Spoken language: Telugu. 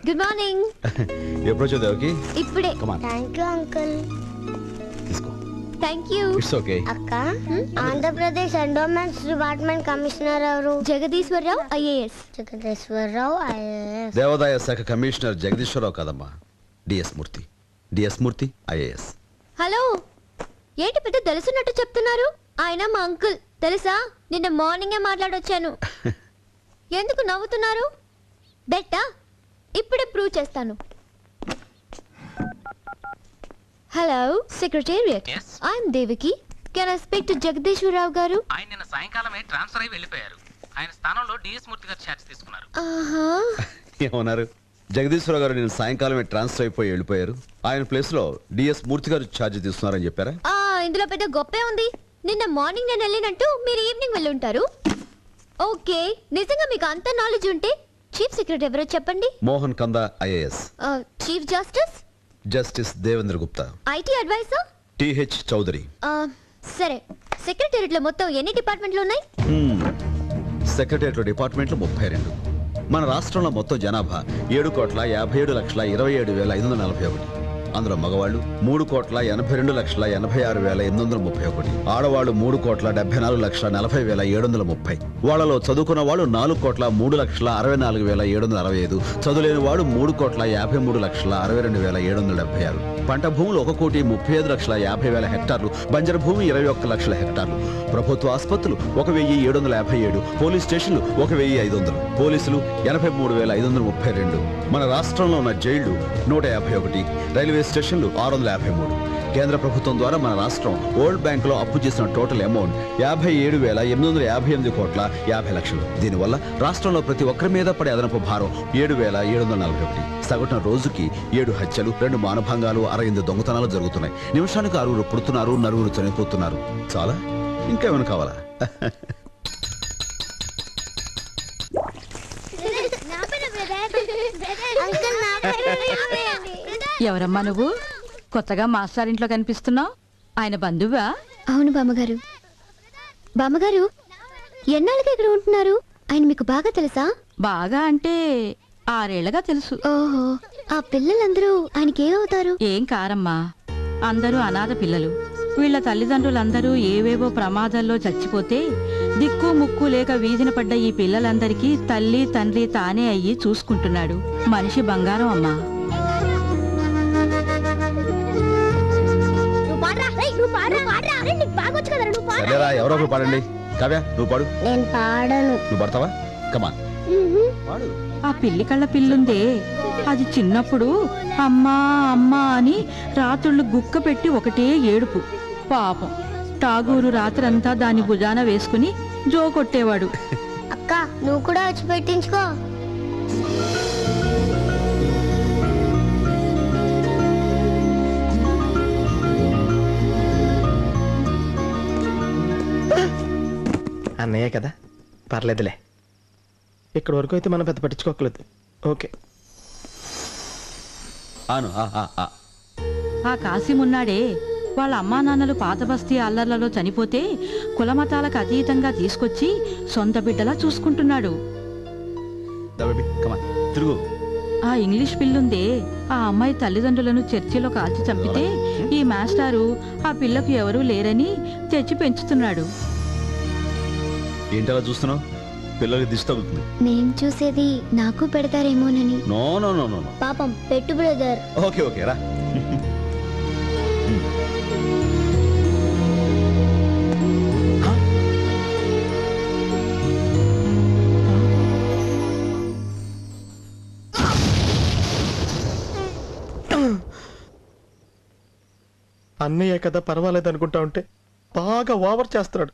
Good morning. ఎప్పుడు వచ్చావు దేవకి? ఇప్పుడే. Thank you uncle. తీసుకో. Thank you. It's okay. అక్క, ఆంధ్రప్రదేశ్ ఎండోమెంట్స్ డిపార్ట్మెంట్ కమిషనర్ ఎవరు? జగదీశ్వరరావు ఐఏఎస్. జగదీశ్వరరావు ఐఏఎస్. దేవాదాయ శాఖ కమిషనర్ జగదీశ్వరరావు కాదమ్మా, డిఎస్ మూర్తి. డిఎస్ మూర్తి ఐఏఎస్. హలో, ఏంటి పెద్ద తెలుసున్నట్టు చెప్తున్నారు? ఆయన మా అంకుల్ తెలుసా? నిన్న మార్నింగే మాట్లాడొచ్చాను. ఎందుకు నవ్వుతున్నారు? బెట్టా ఇప్పుడే ప్రూవ్ చేస్తాను. Hello secretariat, I'm Devaki. Can I speak to Jagadeeswara Rao గారు? ఆయన నిన్న సాయంకాలమే ట్రాన్స్ఫర్ అయి వెళ్ళిపోయారు. ఆయన స్థానంలో డిఎస్ మూర్తి గారు ఛార్జ్ తీసుకున్నారు. ఆహా, ఏమన్నారు? జగదీశ్వరరావు గారు నేను సాయంకాలమే ట్రాన్స్ఫర్ అయిపోయి వెళ్ళిపోయారు. ఆయన ప్లేస్ లో డిఎస్ మూర్తి గారు ఛార్జ్ తీసుకున్నారని చెప్పారా? ఇందులో పెద్ద గొప్పే ఉంది. నిన్న మార్నింగ్ నేను వెళ్ళినట్టు మీరు ఈవినింగ్ వెళ్ళి ఉంటారు. ఓకే, నిజంగా మీకు అంత నాలెడ్జ్ ఉంటే చీఫ్ సెక్రటరీ ఎవరో చెప్పండి. Mohan Kanda IAS. Chief justice? Justice Devendra Gupta. IT adviser? TH Chowdary. సరే, సెక్రటేరియట్ లో మొత్తం ఎన్ని డిపార్ట్మెంట్లు ఉన్నాయి? సెక్రటేరియట్ డిపార్ట్మెంట్లు 32. మన రాష్ట్రంలో మొత్తం జనాభా 7,57,27,541. అందులో మగవాళ్ళు 3,82,86,831. ఆడవాళ్ళు 3,74,40,730. వాళ్ళలో చదువుకున్న వాళ్ళు 4,03,64,765. చదువులేని వాడు 3,53,62,776. పంట భూములు 1,35,50,000 హెక్టార్లు. బంజరు భూమి 21,00,000 హెక్టార్లు. ప్రభుత్వ ఆసుపత్రులు 1,757. పోలీస్ స్టేషన్లు 1,500. పోలీసులు 83,532. మన రాష్ట్రంలో ఉన్న జైళ్లు 151. రైల్వే స్టేషన్లు 653. కేంద్ర ప్రభుత్వం ద్వారా మన రాష్ట్రం వరల్డ్ బ్యాంక్ లో అప్పు చేసిన టోటల్ అమౌంట్ 57,858,50,00,000. దీనివల్ల రాష్ట్రంలో ప్రతి ఒక్కరి మీద పడే అదనపు భారం 7,741. సగటున రోజుకి 7 హత్యలు, 2 మానభంగాలు, 68 దొంగతనాలు జరుగుతున్నాయి. నిమిషానికి 6 పుడుతున్నారు, 9 చనిపోతున్నారు. చాలా? ఇంకేమైనా కావాలా? ఎవరమ్మా నువ్వు? కొత్తగా మాస్టర్ ఇంట్లో కనిపిస్తున్నావు. ఆయన బంధువా? అవును బామ్మగారు. బామ్మగారు, ఎన్నాళ్ళకి ఇక్కడ ఉంటున్నారు? ఆయన మీకు బాగా తెలుసా? బాగా అంటే 6 ఏళ్లగా తెలుసు. ఓహో, ఆ పిల్లలందరూ ఆయనకి ఏమవుతారు? ఏం కారమ్మా, అందరూ అనాథ పిల్లలు. వీళ్ళ తల్లిదండ్రులందరూ ఏవేవో ప్రమాదాల్లో చచ్చిపోతే దిక్కు ముక్కు లేక వీధిన పడ్డ ఈ పిల్లలందరికీ తల్లి తండ్రి తానే అయ్యి చూసుకుంటున్నాడు. మనిషి బంగారం అమ్మా. ఎవరో పాడండి. కావ్య, నువ్వు పాడు. నేను పాడను. నువ్వు పడతావా? కమాన్ పాడు. ఆ పిల్లి కళ్ళ పిల్లుందే, అది చిన్నప్పుడు అమ్మా అమ్మా అని రాత్రుళ్ళు గుక్క పెట్టి ఒకటే ఏడుపు. పాపం టాగూరు రాత్రంతా దాని భుజాన వేసుకుని జో కొట్టేవాడు. అక్క, నువ్వు కూడా వచ్చి పెట్టించుకో. అన్నయ్య కదా, పర్లేదులే. ఇక్కడ వరకు అయితే మనం పెద్ద పట్టించుకోకలేదు. ఓకే. ఆ కాసిమున్నాడే, వాళ్ళ అమ్మా నాన్నలు పాత బస్తీ అల్లర్లలో చనిపోతే కులమతాలకు అతీతంగా తీసుకొచ్చి సొంత బిడ్డలా చూసుకుంటున్నాడు. ఆ ఇంగ్లీష్ పిల్లుందే, ఆ అమ్మాయి తల్లిదండ్రులను చర్చిలో కాల్చి చంపితే ఈ మాస్టారు ఆ పిల్లకు ఎవరూ లేరని తెచ్చి పెంచుతున్నాడు. ఏంటలా చూస్తున్నావు? పిల్లలకి దిష్టి తగులుతుంది. నేను చూసేది నాకు పెడతారేమోనని. No no no no. పాపం పెట్టు బ్రదర్. ఓకే ఓకే రా. అన్నయ్య కదా, పర్వాలేదు అనుకుంటా ఉంటే బాగా ఓవర్ చేస్తున్నాడు.